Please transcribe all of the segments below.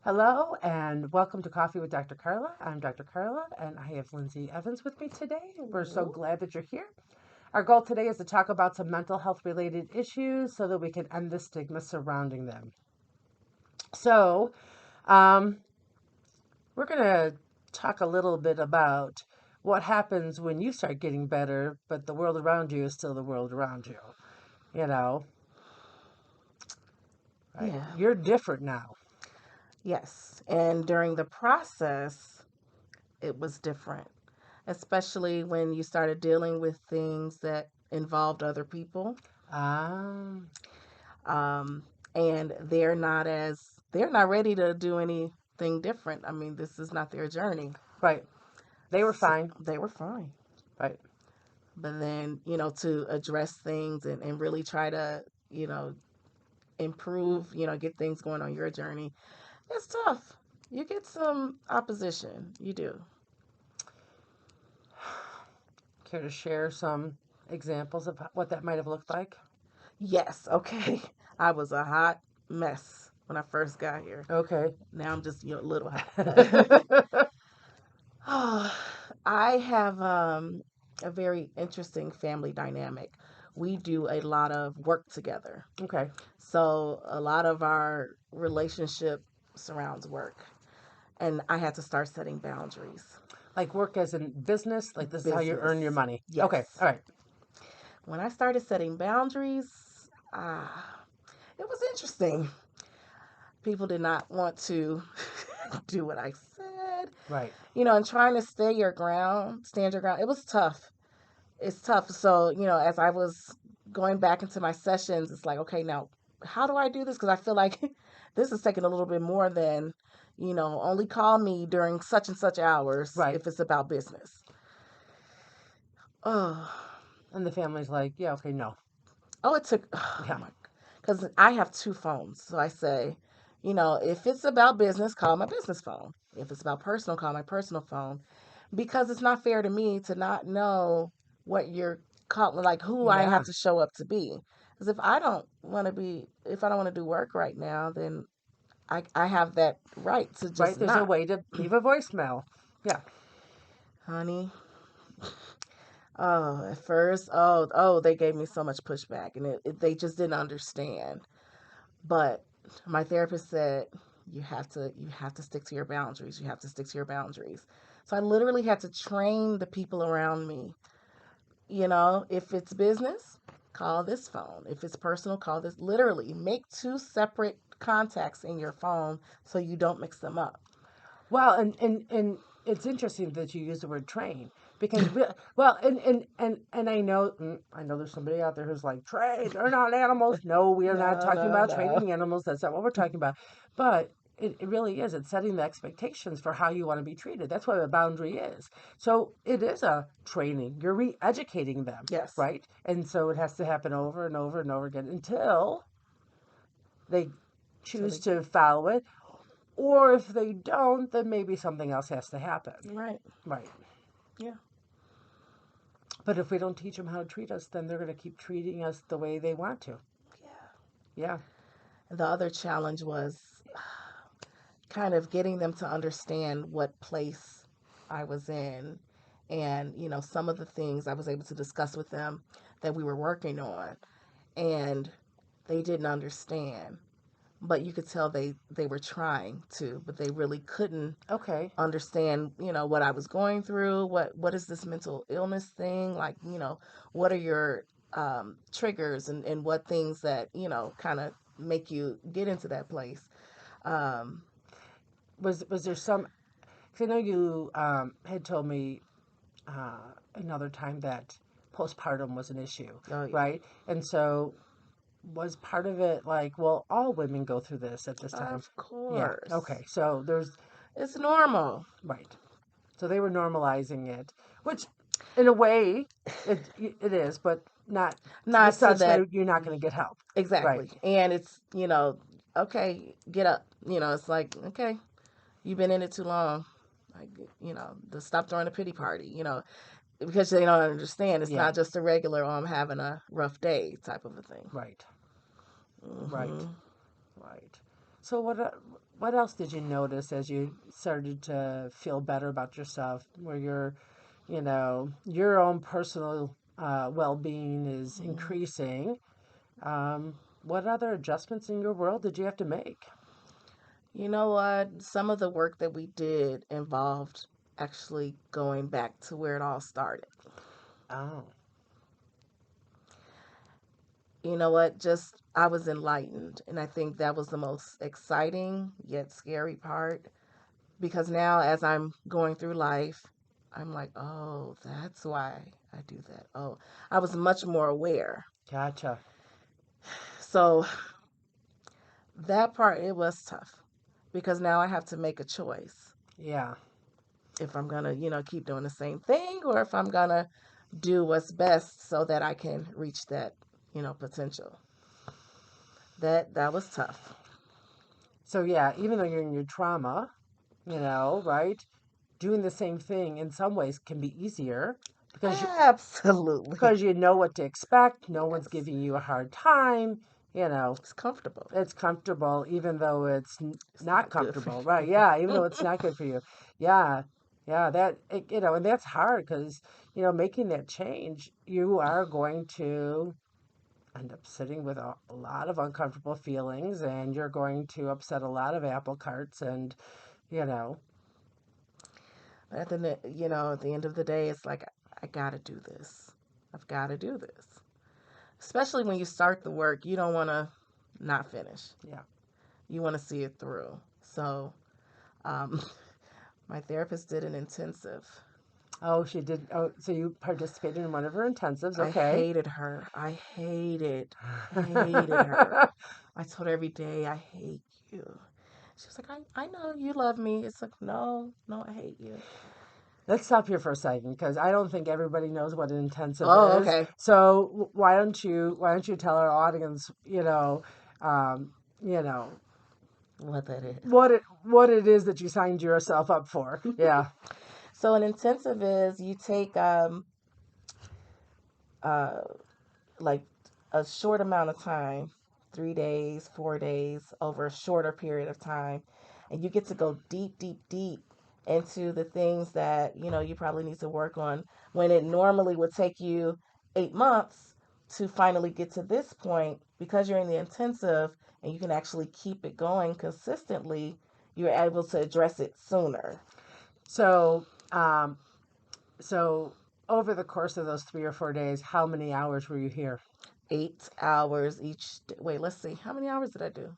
Hello and welcome to Coffee with Dr. Carla. I'm Dr. Carla and I have Lindsay Evans with me today. We're so glad that you're here. Our goal today is to talk about some mental health related issues so that we can end the stigma surrounding them. So, um, we're going to talk a little bit about what happens when you start getting better, but the world around you is still the world around you. You know, right? Yeah. You're different now. Yes. And during the process, it was different, especially when you started dealing with things that involved other people. Um, Um, and they're not ready to do anything different. I mean, this is not their journey. right. They were So fine. they were fine. Right. But then, to address things and really try to, improve, get things going on your journey, it's tough. You get some opposition. You do. Care to share some examples of what that might have looked like? Yes, okay. I was a hot mess when I first got here. Okay. Now I'm just, a little hot. I have a very interesting family dynamic. We do a lot of work together. Okay. So a lot of our relationship surrounds work. And I had to start setting boundaries. Like work as in business, like this is how you earn your Business. money. Okay. Yes. All right. When I started setting boundaries, it was interesting. People did not want to do what I said, Right. and trying to stand your ground. It was tough. It's tough. So, as I was going back into my sessions, it's like, okay, now how do I do this? Because I feel like this is taking a little bit more than, only call me during such and such hours Right. if it's about business. Oh, And the family's like, yeah, okay, no. oh, it took, oh Yeah. my, because I have two phones. So I say, if it's about business, call my business phone. If it's about personal, call my personal phone. Because it's not fair to me to not know what you're calling, like who I have Yeah. to show up to be. Because if I don't want to do work right now, then I have that right to Right. just There's a not. way to leave a voicemail. Yeah. Honey, oh, at first, they gave me so much pushback, and they just didn't understand. But my therapist said you have to stick to your boundaries. You have to stick to your boundaries. So I literally had to train the people around me. If it's business, call this phone. If it's personal, call this. Literally, make two separate contacts in your phone so you don't mix them up. Well, and it's interesting that you use the word train because well, and I know there's somebody out there who's like train. They're not animals. No, we are not No, talking no, about no. training animals. That's not what we're talking about. But it really is. It's setting the expectations for how you want to be treated. That's what a boundary is. So it is a training. You're re-educating them, Yes. right? And so it has to happen over and over and over again until they So choose to follow it, or if they don't, then maybe something else has to happen. right. Right. Yeah. But if we don't teach them how to treat us, then they're going to keep treating us the way they want to. Yeah. Yeah. And the other challenge was kind of getting them to understand what place I was in, and some of the things I was able to discuss with them that we were working on, and they didn't understand, but you could tell they were trying to, but they really couldn't Okay. understand, what I was going through. What is this mental illness thing like? What are your triggers, and what things that kind of make you get into that place. um Was there some? Cause I know you had told me another time that postpartum was an issue, oh yeah. right? And so was part of it like, well, all women go through this at this time. Of Yeah. course. Okay. So there's It's normal. right. So they were normalizing it, which in a way it is, but not to the Not to such that. that you're not going to get help. Right. Exactly. And it's, okay, get up. It's like, okay, you've been in it too long. Like, to stop throwing a pity party, because they don't understand. It's Yeah. not just a regular, I'm having a rough day type of a thing. Right. Right. Hmm. Right. So what else did you notice as you started to feel better about yourself, where your own personal well-being is Mhm. increasing? What other adjustments in your world did you have to make? You know what? Some of the work that we did involved actually going back to where it all started. Oh, You know what? Just I was enlightened. And I think that was the most exciting yet scary part. Because now, as I'm going through life, I'm like, oh, that's why I do that. Oh, I was much more aware. gotcha. So that part, it was tough because now I have to make a choice Yeah. if I'm going to, keep doing the same thing or if I'm going to do what's best so that I can reach that, potential. That was tough. So yeah, even though you're in your trauma, right? Doing the same thing in some ways can be easier because Absolutely. you know what to expect. No one's Yes. giving you a hard time. You know, It's comfortable. it's comfortable, even though it's It's not not good for comfortable, right? you. Yeah, even though it's not good for you. Yeah, yeah, and that's hard because, making that change, you are going to end up sitting with a lot of uncomfortable feelings and you're going to upset a lot of apple carts and, you know, At the end of the day, it's like I got to do this. I've got to do this. Especially when you start the work, you don't want to not finish. yeah. You want to see it through. So, um, my therapist did an intensive. Oh, she did. Oh, so you participated in one of her intensives. I Okay. hated her. Hated her. I told her every day, I hate you. She was like, I know you love me. It's like, no, no, I hate you. Let's stop here for a second because I don't think everybody knows what an intensive Oh, is. okay. So why don't you tell our audience, um, you know, What that is. what it is that you signed yourself up for? Yeah. So, an intensive is you take uh, like a short amount of time, 3 days, 4 days, over a shorter period of time. And you get to go deep, deep, deep into the things that, you probably need to work on when it normally would take you 8 months to finally get to this point because you're in the intensive and you can actually keep it going consistently. You're able to address it sooner. So, so over the course of those 3 or 4 days, how many hours were you here? 8 hours each day. Wait, let's see. How many hours did I do?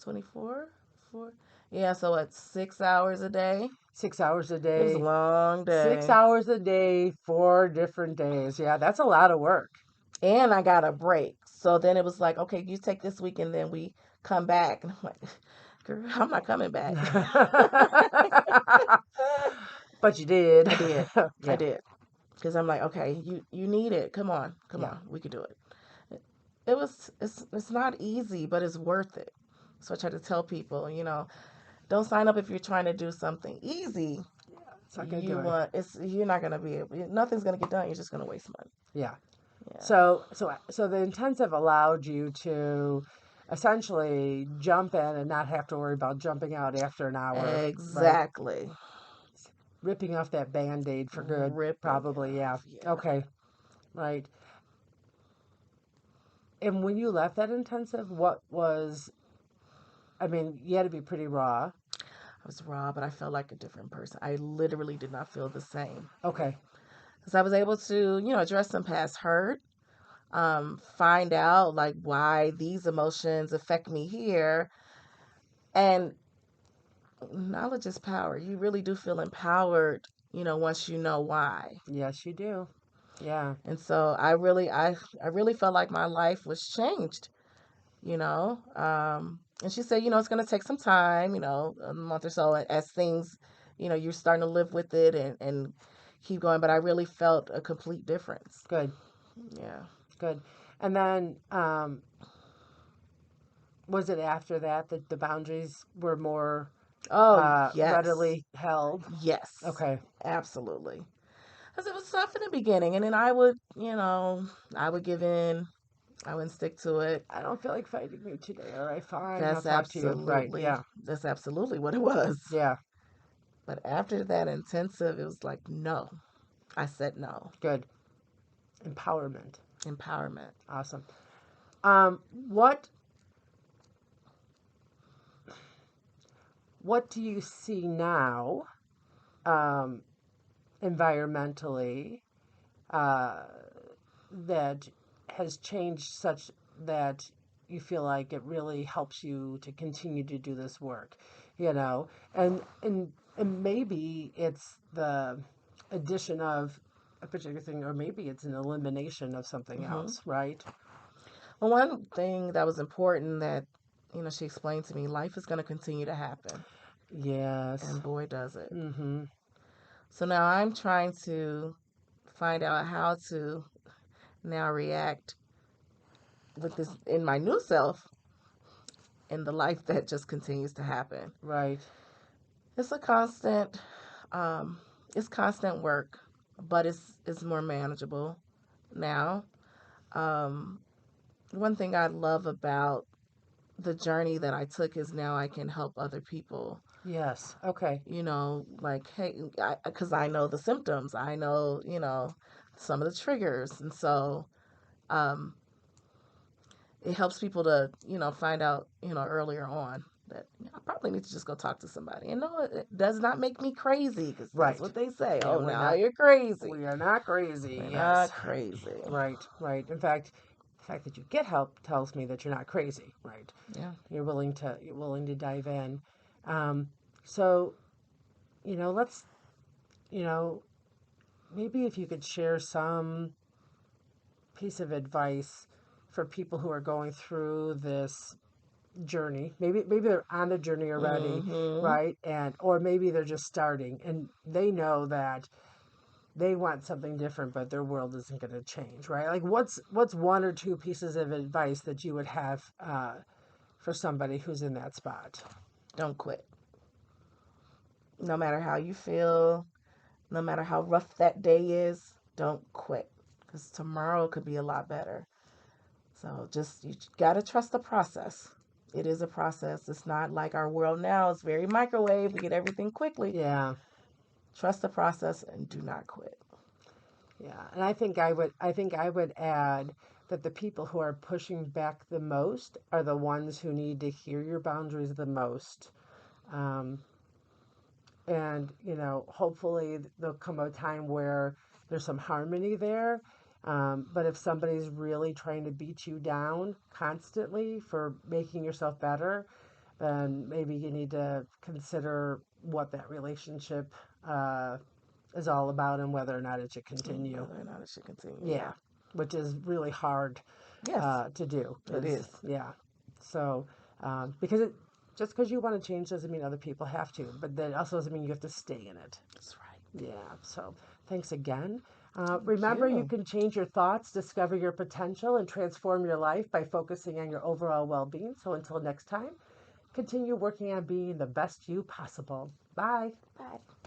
24? Four? Yeah, so it's 6 hours a day. 6 hours a It was a day. long Six day. hours a day, 4 different days. Yeah, that's a lot of work. And I got a break. So then it was like, okay, you take this week and then we come back. And I'm like, girl, I'm not coming back. But you did. I did. I Yeah, did. Because I'm like, okay, you need it. Come on. Come yeah, on. We could do it. It's not easy, but it's worth it. So I try to tell people, don't sign up if you're trying to do something easy. yeah. It's not gonna do it. You're not gonna be able, nothing's gonna get done. You're just gonna waste money. Yeah. Yeah. So the intensive allowed you to essentially jump in and not have to worry about jumping out after an hour, right? Exactly. Ripping off that band-aid for good, Ripping it probably. Yeah. off. Yeah. Okay. Right. And when you left that intensive, I mean, you had to be pretty raw. I was raw, but I felt like a different person. I literally did not feel the same Okay. because I was able to, address some past hurt, find out like why these emotions affect me here, and knowledge is power. You really do feel empowered, once you know why. Yes, you do. Yeah. And so I really felt like my life was changed, and she said, it's going to take some time, a month or so as things, you're starting to live with it and keep going. But I really felt a complete difference. Good. Yeah. Good. And then, was it after that that the boundaries were more Oh, yes. readily held? Yes. Okay. Absolutely. Because it was tough in the beginning. And then I would give in. I wouldn't stick to it. I don't feel like fighting you today. All right, fine. I'll That's talk to you. Right. absolutely, Yeah. that's absolutely what it was. Yeah. But after that intensive, it was like, no. I said no. Good. Empowerment. Empowerment. Awesome. What do you see now, um, environmentally, uh, that has changed such that you feel like it really helps you to continue to do this work, you know? And maybe it's the addition of a particular thing, or maybe it's an elimination of something Hmm. else, right? Well, one thing that was important that, she explained to me, life is going to continue to happen. Yes. And boy, does it. Mm-hmm. So now I'm trying to find out how to now react with this in my new self in the life that just continues to happen. Right. It's a constant, um, it's constant work, but it's more manageable now. Um, One thing I love about the journey that I took is now I can help other people. Yes. Okay. Like, hey, because I know the symptoms, I know, some of the triggers. And so um, it helps people to, find out, earlier on that I probably need to just go talk to somebody. And no, it does not make me crazy because that's Right. what they say. Yeah, Oh, we're now not you're crazy. we are not crazy. We're Yes. not crazy. Right. Right. In fact, the fact that you get help tells me that you're not crazy. Right. Yeah. You're willing to dive in. Um, so, let's, you know, maybe if you could share some piece of advice for people who are going through this journey. Maybe they're on the journey already, Mm-hmm. right? And or maybe they're just starting and they know that they want something different, but their world isn't going to change, right? Like what's one or two pieces of advice that you would have for somebody who's in that spot? Don't quit. No matter how you feel, no matter how rough that day is, don't quit because tomorrow could be a lot better. So just, you got to trust the process. It is a process. It's not like our world now is very microwave. We get everything quickly. Yeah. Trust the process and do not quit. Yeah, and I think I would add that the people who are pushing back the most are the ones who need to hear your boundaries the most. Um, and hopefully there'll come a time where there's some harmony there. But if somebody's really trying to beat you down constantly for making yourself better, then maybe you need to consider what that relationship uh, is all about and whether or not it should continue. Whether or not it should continue. Yeah, which is really hard Yes, to do. it is. Yeah. So because just because you want to change doesn't mean other people have to, but that also doesn't mean you have to stay in it. That's right. Yeah. So thanks again. Thank Remember, you you. can change your thoughts, discover your potential, and transform your life by focusing on your overall well-being. So until next time, continue working on being the best you possible. Bye. Bye.